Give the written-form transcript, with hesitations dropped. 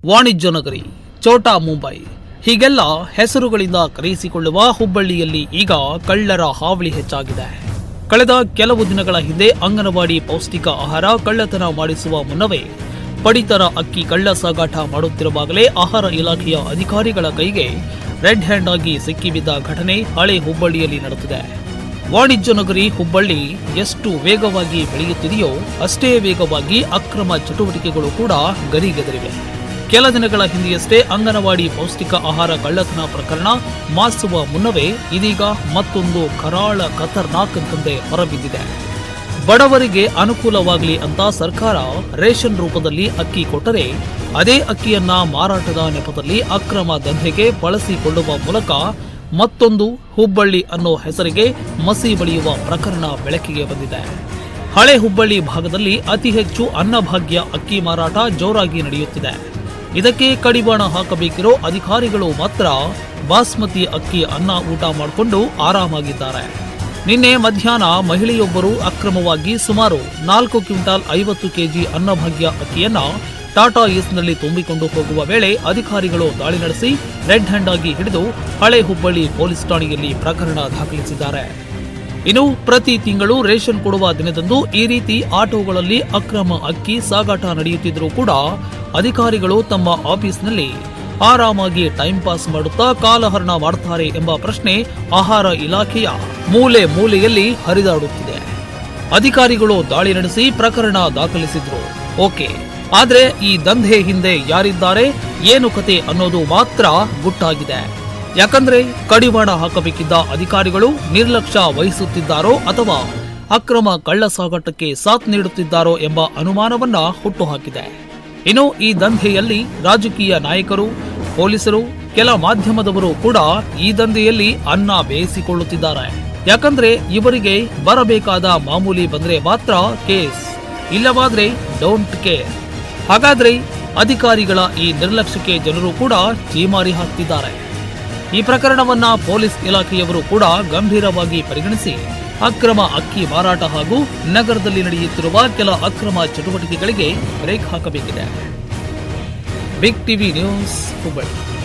ವಾಣಿಜ್ಯ ನಗರಿ, ಛೋಟಾ ಮುಂಬೈ ಹೀಗೆಲ್ಲ ಹೆಸರುಗಳಿಂದ ಕರೆಯಿಸಿಕೊಳ್ಳುವ ಹುಬ್ಬಳ್ಳಿಯಲ್ಲಿ ಈಗ ಕಳ್ಳರ ಹಾವಳಿ ಹೆಚ್ಚಾಗಿದೆ. ಕಳೆದ ಕೆಲವು ದಿನಗಳ ಹಿಂದೆ ಅಂಗನವಾಡಿ ಪೌಷ್ಟಿಕ ಆಹಾರ ಕಳ್ಳತನ ಮಾಡಿಸುವ ಮುನ್ನವೇ ಪಡಿತರ ಅಕ್ಕಿ ಕಳ್ಳ ಸಾಗಾಟ ಮಾಡುತ್ತಿರುವಾಗಲೇ ಆಹಾರ ಇಲಾಖೆಯ ಅಧಿಕಾರಿಗಳ ಕೈಗೆ ರೆಡ್ ಹ್ಯಾಂಡ್ ಆಗಿ ಸಿಕ್ಕಿಬಿದ್ದ ಘಟನೆ ಹಳೆ ಹುಬ್ಬಳ್ಳಿಯಲ್ಲಿ ನಡೆದಿದೆ. ವಾಣಿಜ್ಯ ನಗರಿ ಹುಬ್ಬಳ್ಳಿ ಎಷ್ಟು ವೇಗವಾಗಿ ಬೆಳೆಯುತ್ತಿದೆಯೋ ಅಷ್ಟೇ ವೇಗವಾಗಿ ಅಕ್ರಮ ಚಟುವಟಿಕೆಗಳು ಕೂಡ ಗರಿಗೆದರಿವೆ. ಕೆಲ ದಿನಗಳ ಹಿಂದೆಯಷ್ಟೇ ಅಂಗನವಾಡಿ ಪೌಷ್ಟಿಕ ಆಹಾರ ಕಳ್ಳತನ ಪ್ರಕರಣ ಮಾಸುವ ಮುನ್ನವೇ ಇದೀಗ ಮತ್ತೊಂದು ಕರಾಳ ಖತರ್ನಾಕ್ ಅಂತಂದೇ ಹೊರಬಿದ್ದಿದೆ. ಬಡವರಿಗೆ ಅನುಕೂಲವಾಗಲಿ ಅಂತ ಸರ್ಕಾರ ರೇಷನ್ ರೂಪದಲ್ಲಿ ಅಕ್ಕಿ ಕೊಟ್ಟರೆ ಅದೇ ಅಕ್ಕಿಯನ್ನ ಮಾರಾಟದ ನೆಪದಲ್ಲಿ ಅಕ್ರಮ ದಂಧೆಗೆ ಬಳಸಿಕೊಳ್ಳುವ ಮೂಲಕ ಮತ್ತೊಂದು ಹುಬ್ಬಳ್ಳಿ ಅನ್ನೋ ಹೆಸರಿಗೆ ಮಸಿ ಬಳಿಯುವ ಪ್ರಕರಣ ಬೆಳಕಿಗೆ ಬಂದಿದೆ. ಹಳೆ ಹುಬ್ಬಳ್ಳಿ ಭಾಗದಲ್ಲಿ ಅತಿ ಹೆಚ್ಚು ಅನ್ನಭಾಗ್ಯ ಅಕ್ಕಿ ಮಾರಾಟ ಜೋರಾಗಿ ನಡೆಯುತ್ತಿದೆ. ಇದಕ್ಕೆ ಕಡಿವಾಣ ಹಾಕಬೇಕಿರೋ ಅಧಿಕಾರಿಗಳು ಮಾತ್ರ ಬಾಸ್ಮತಿ ಅಕ್ಕಿ ಅನ್ನ ಊಟ ಮಾಡಿಕೊಂಡು ಆರಾಮಾಗಿದ್ದಾರೆ. ನಿನ್ನೆ ಮಧ್ಯಾಹ್ನ ಮಹಿಳೆಯೊಬ್ಬರು ಅಕ್ರಮವಾಗಿ ಸುಮಾರು 4 ಕ್ವಿಂಟಾಲ್ 50 ಕೆಜಿ ಅನ್ನಭಾಗ್ಯ ಅಕ್ಕಿಯನ್ನ ಟಾಟಾ ಏಸ್ನಲ್ಲಿ ತುಂಬಿಕೊಂಡು ಹೋಗುವ ವೇಳೆ ಅಧಿಕಾರಿಗಳು ದಾಳಿ ನಡೆಸಿ ರೆಡ್ ಹ್ಯಾಂಡ್ ಆಗಿ ಹಿಡಿದು ಹಳೆ ಹುಬ್ಬಳ್ಳಿ ಪೊಲೀಸ್ ಠಾಣೆಯಲ್ಲಿ ಪ್ರಕರಣ ದಾಖಲಿಸಿದ್ದಾರೆ. ಇನ್ನು ಪ್ರತಿ ತಿಂಗಳು ರೇಷನ್ ಕೊಡುವ ದಿನದಂದು ಈ ರೀತಿ ಆಟೋಗಳಲ್ಲಿ ಅಕ್ರಮ ಅಕ್ಕಿ ಸಾಗಾಟ ನಡೆಯುತ್ತಿದ್ದರೂ ಕೂಡ ಅಧಿಕಾರಿಗಳು ತಮ್ಮ ಆಫೀಸ್ನಲ್ಲಿ ಆರಾಮಾಗಿ ಟೈಂ ಪಾಸ್ ಮಾಡುತ್ತಾ ಕಾಲಹರಣ ಮಾಡುತ್ತಾರೆ ಎಂಬ ಪ್ರಶ್ನೆ ಆಹಾರ ಇಲಾಖೆಯ ಮೂಲೆ ಮೂಲೆಯಲ್ಲಿ ಹರಿದಾಡುತ್ತಿದೆ. ಅಧಿಕಾರಿಗಳು ದಾಳಿ ನಡೆಸಿ ಪ್ರಕರಣ ದಾಖಲಿಸಿದ್ರು, ಓಕೆ, ಆದ್ರೆ ಈ ದಂಧೆ ಹಿಂದೆ ಯಾರಿದ್ದಾರೆ, ಏನು ಕತೆ ಅನ್ನೋದು ಮಾತ್ರ ಗುಟ್ಟಾಗಿದೆ. ಯಾಕಂದ್ರೆ ಕಡಿವಾಣ ಹಾಕಬೇಕಿದ್ದ ಅಧಿಕಾರಿಗಳು ನಿರ್ಲಕ್ಷ್ಯ ವಹಿಸುತ್ತಿದ್ದಾರೋ ಅಥವಾ ಅಕ್ರಮ ಕಳ್ಳ ಸಾಗಾಟಕ್ಕೆ ಸಾಥ್ ನೀಡುತ್ತಿದ್ದಾರೋ ಎಂಬ ಅನುಮಾನವನ್ನ ಹುಟ್ಟುಹಾಕಿದೆ. ಇನ್ನು ಈ ದಂಧೆಯಲ್ಲಿ ರಾಜಕೀಯ ನಾಯಕರು, ಪೊಲೀಸರು, ಕೆಲ ಮಾಧ್ಯಮದವರು ಕೂಡ ಈ ದಂಧೆಯಲ್ಲಿ ಅನ್ನ ಬೇಯಿಸಿಕೊಳ್ಳುತ್ತಿದ್ದಾರೆ. ಯಾಕಂದ್ರೆ ಇವರಿಗೆ ಬರಬೇಕಾದ ಮಾಮೂಲಿ ಬಂದ್ರೆ ಮಾತ್ರ ಕೇಸ್, ಇಲ್ಲವಾದ್ರೆ ಡೋಂಟ್ ಕೇರ್. ಹಾಗಾದ್ರೆ ಅಧಿಕಾರಿಗಳ ಈ ನಿರ್ಲಕ್ಷ್ಯಕ್ಕೆ ಜನರು ಕೂಡ ಚೀಮಾರಿ ಹಾಕ್ತಿದ್ದಾರೆ. ಈ ಪ್ರಕರಣವನ್ನ ಪೊಲೀಸ್ ಇಲಾಖೆಯವರು ಕೂಡ ಗಂಭೀರವಾಗಿ ಪರಿಗಣಿಸಿ ಅಕ್ರಮ ಅಕ್ಕಿ ಮಾರಾಟ ಹಾಗೂ ನಗರದಲ್ಲಿ ನಡೆಯುತ್ತಿರುವ ಕೆಲ ಅಕ್ರಮ ಚಟುವಟಿಕೆಗಳಿಗೆ ಬ್ರೇಕ್ ಹಾಕಬೇಕಿದೆ. Big TV News Hubballi.